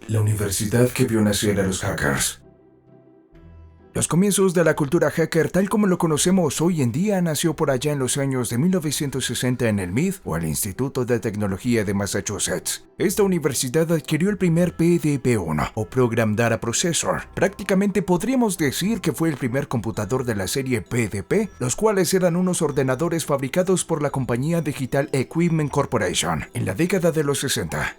La universidad que vio nacer a los hackers. Los comienzos de la cultura hacker tal como lo conocemos hoy en día nació por allá en los años de 1960 en el MIT o el Instituto de Tecnología de Massachusetts. Esta universidad adquirió el primer PDP-1 o Program Data Processor. Prácticamente podríamos decir que fue el primer computador de la serie PDP, los cuales eran unos ordenadores fabricados por la compañía Digital Equipment Corporation en la década de los 60.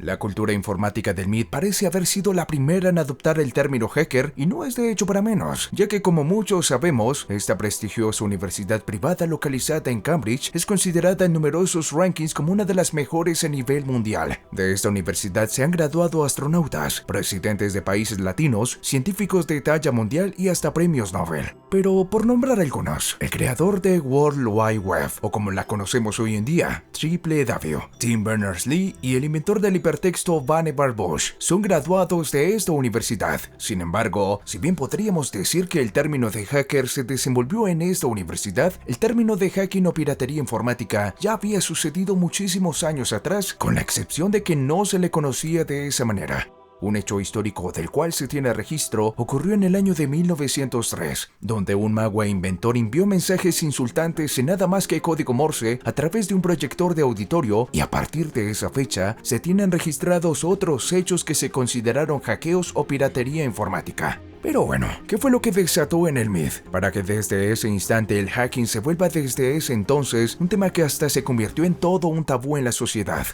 La cultura informática del MIT parece haber sido la primera en adoptar el término hacker y no es de hecho para menos, ya que como muchos sabemos, esta prestigiosa universidad privada localizada en Cambridge es considerada en numerosos rankings como una de las mejores a nivel mundial. De esta universidad se han graduado astronautas, presidentes de países latinos, científicos de talla mundial y hasta premios Nobel. Pero por nombrar algunos, el creador de World Wide Web, o como la conocemos hoy en día, W, Tim Berners-Lee y el inventor del hipertexto Vannevar Bush son graduados de esta universidad. Sin embargo, si bien podríamos decir que el término de hacker se desenvolvió en esta universidad, el término de hacking o piratería informática ya había sucedido muchísimos años atrás, con la excepción de que no se le conocía de esa manera. Un hecho histórico del cual se tiene registro ocurrió en el año de 1903, donde un mago e inventor envió mensajes insultantes en nada más que código Morse a través de un proyector de auditorio, y a partir de esa fecha se tienen registrados otros hechos que se consideraron hackeos o piratería informática. Pero bueno, ¿qué fue lo que desató en el MIT para que desde ese instante el hacking se vuelva desde ese entonces un tema que hasta se convirtió en todo un tabú en la sociedad?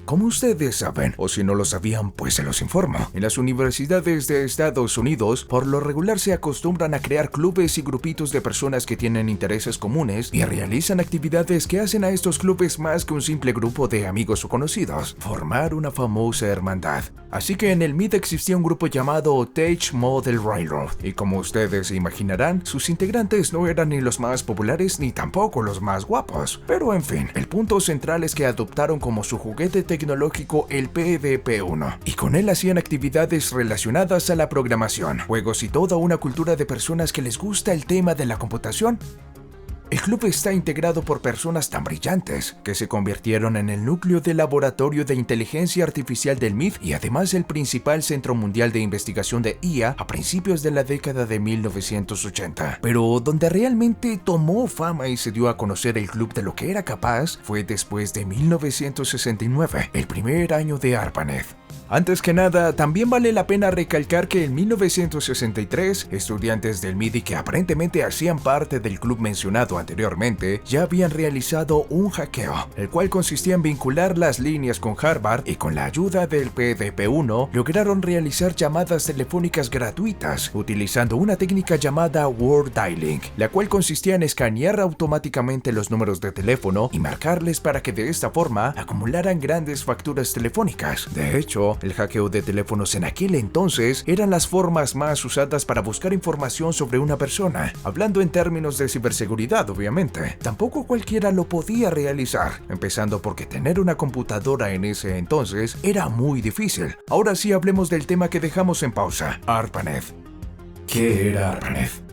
Como ustedes saben, o si no lo sabían, pues se los informo. En las universidades de Estados Unidos, por lo regular se acostumbran a crear clubes y grupitos de personas que tienen intereses comunes y realizan actividades que hacen a estos clubes más que un simple grupo de amigos o conocidos, formar una famosa hermandad. Así que en el MIT existía un grupo llamado Tate Model Railroad, y como ustedes se imaginarán, sus integrantes no eran ni los más populares ni tampoco los más guapos. Pero en fin, el punto central es que adoptaron como su juguete tecnológico el PDP-1, y con él hacían actividades relacionadas a la programación, juegos y toda una cultura de personas que les gusta el tema de la computación. El club está integrado por personas tan brillantes que se convirtieron en el núcleo del laboratorio de inteligencia artificial del MIT y además el principal centro mundial de investigación de IA a principios de la década de 1980. Pero donde realmente tomó fama y se dio a conocer el club de lo que era capaz fue después de 1969, el primer año de ARPANET. Antes que nada, también vale la pena recalcar que en 1963, estudiantes del MIT que aparentemente hacían parte del club mencionado anteriormente, ya habían realizado un hackeo, el cual consistía en vincular las líneas con Harvard y con la ayuda del PDP-1 lograron realizar llamadas telefónicas gratuitas utilizando una técnica llamada word dialing, la cual consistía en escanear automáticamente los números de teléfono y marcarles para que de esta forma acumularan grandes facturas telefónicas. De hecho, el hackeo de teléfonos en aquel entonces eran las formas más usadas para buscar información sobre una persona, hablando en términos de ciberseguridad obviamente. Tampoco cualquiera lo podía realizar, empezando porque tener una computadora en ese entonces era muy difícil. Ahora sí hablemos del tema que dejamos en pausa, ARPANET. ¿Qué era ARPANET?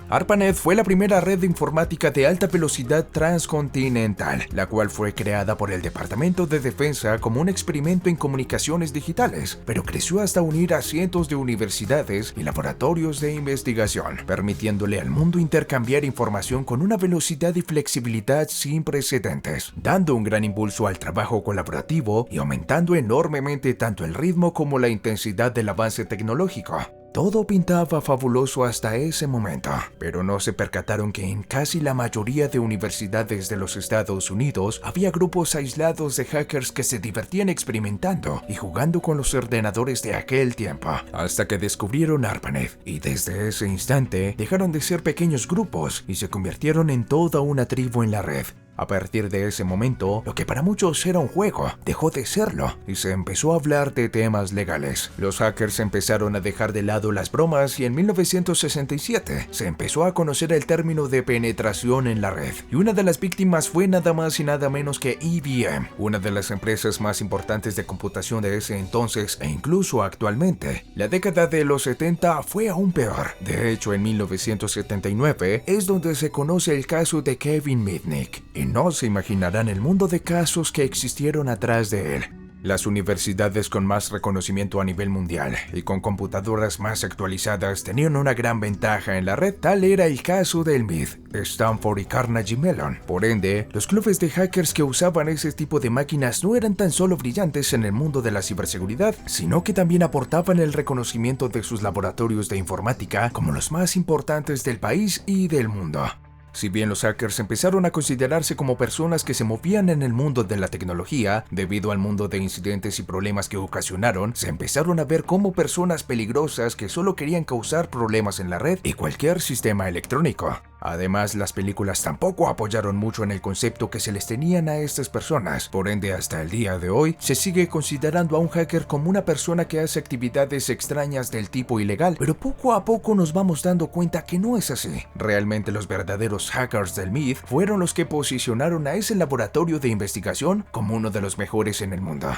ARPANET fue la primera red informática de alta velocidad transcontinental, la cual fue creada por el Departamento de Defensa como un experimento en comunicaciones digitales, pero creció hasta unir a cientos de universidades y laboratorios de investigación, permitiéndole al mundo intercambiar información con una velocidad y flexibilidad sin precedentes, dando un gran impulso al trabajo colaborativo y aumentando enormemente tanto el ritmo como la intensidad del avance tecnológico. Todo pintaba fabuloso hasta ese momento, pero no se percataron que en casi la mayoría de universidades de los Estados Unidos había grupos aislados de hackers que se divertían experimentando y jugando con los ordenadores de aquel tiempo, hasta que descubrieron ARPANET, y desde ese instante dejaron de ser pequeños grupos y se convirtieron en toda una tribu en la red. A partir de ese momento, lo que para muchos era un juego, dejó de serlo y se empezó a hablar de temas legales. Los hackers empezaron a dejar de lado las bromas y en 1967 se empezó a conocer el término de penetración en la red. Y una de las víctimas fue nada más y nada menos que IBM, una de las empresas más importantes de computación de ese entonces e incluso actualmente. La década de los 70 fue aún peor. De hecho, en 1979 es donde se conoce el caso de Kevin Mitnick. Y no se imaginarán el mundo de casos que existieron atrás de él. Las universidades con más reconocimiento a nivel mundial y con computadoras más actualizadas tenían una gran ventaja en la red. Tal era el caso del MIT, Stanford y Carnegie Mellon. Por ende, los clubes de hackers que usaban ese tipo de máquinas no eran tan solo brillantes en el mundo de la ciberseguridad, sino que también aportaban el reconocimiento de sus laboratorios de informática como los más importantes del país y del mundo. Si bien los hackers empezaron a considerarse como personas que se movían en el mundo de la tecnología, debido al mundo de incidentes y problemas que ocasionaron, se empezaron a ver como personas peligrosas que solo querían causar problemas en la red y cualquier sistema electrónico. Además, las películas tampoco apoyaron mucho en el concepto que se les tenían a estas personas. Por ende, hasta el día de hoy, se sigue considerando a un hacker como una persona que hace actividades extrañas del tipo ilegal, pero poco a poco nos vamos dando cuenta que no es así. Realmente los verdaderos hackers del MIT fueron los que posicionaron a ese laboratorio de investigación como uno de los mejores en el mundo.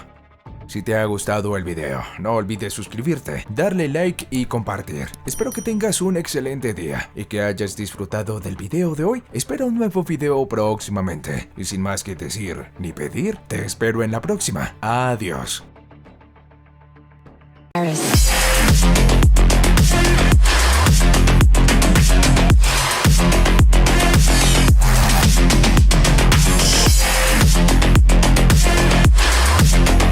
Si te ha gustado el video, no olvides suscribirte, darle like y compartir. Espero que tengas un excelente día y que hayas disfrutado del video de hoy. Espero un nuevo video próximamente. Y sin más que decir ni pedir, te espero en la próxima. Adiós.